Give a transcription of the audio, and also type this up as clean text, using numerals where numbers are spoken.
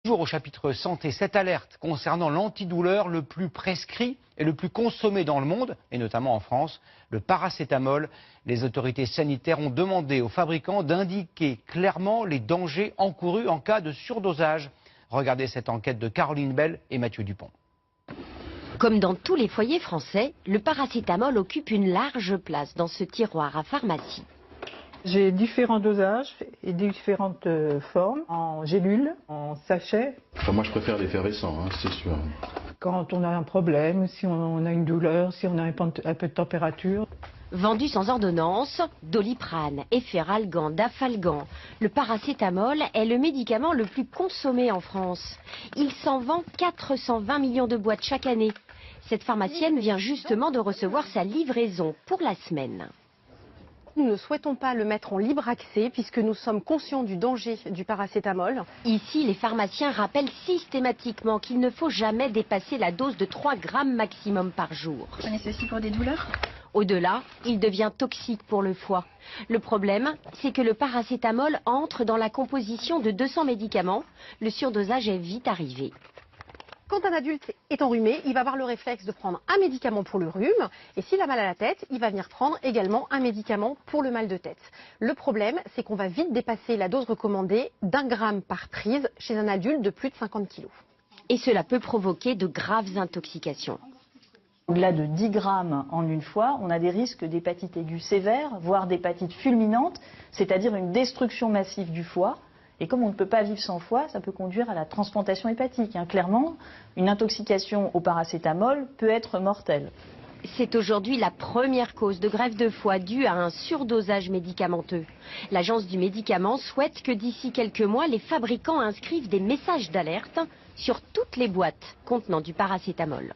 Toujours au chapitre santé, cette alerte concernant l'antidouleur le plus prescrit et le plus consommé dans le monde, et notamment en France, le paracétamol. Les autorités sanitaires ont demandé aux fabricants d'indiquer clairement les dangers encourus en cas de surdosage. Regardez cette enquête de Caroline Bell et Mathieu Dupont. Comme dans tous les foyers français, le paracétamol occupe une large place dans ce tiroir à pharmacie. J'ai différents dosages et différentes formes, en gélules, en sachet. Enfin, moi je préfère l'effervescent, c'est sûr. Quand on a un problème, si on a une douleur, si on a un peu de température. Vendu sans ordonnance, Doliprane, Efferalgan, Dafalgan, le paracétamol est le médicament le plus consommé en France. Il s'en vend 420 millions de boîtes chaque année. Cette pharmacienne vient justement de recevoir sa livraison pour la semaine. Nous ne souhaitons pas le mettre en libre accès puisque nous sommes conscients du danger du paracétamol. Ici, les pharmaciens rappellent systématiquement qu'il ne faut jamais dépasser la dose de 3 grammes maximum par jour. Prenez ceci pour des douleurs? Au-delà, il devient toxique pour le foie. Le problème, c'est que le paracétamol entre dans la composition de 200 médicaments. Le surdosage est vite arrivé. Quand un adulte est enrhumé, il va avoir le réflexe de prendre un médicament pour le rhume. Et s'il a mal à la tête, il va venir prendre également un médicament pour le mal de tête. Le problème, c'est qu'on va vite dépasser la dose recommandée d'1 gramme par prise chez un adulte de plus de 50 kilos. Et cela peut provoquer de graves intoxications. Au-delà de 10 grammes en une fois, on a des risques d'hépatite aiguë sévère, voire d'hépatite fulminante, c'est-à-dire une destruction massive du foie. Et comme on ne peut pas vivre sans foie, ça peut conduire à la transplantation hépatique. Clairement, une intoxication au paracétamol peut être mortelle. C'est aujourd'hui la première cause de greffe de foie due à un surdosage médicamenteux. L'Agence du médicament souhaite que d'ici quelques mois, les fabricants inscrivent des messages d'alerte sur toutes les boîtes contenant du paracétamol.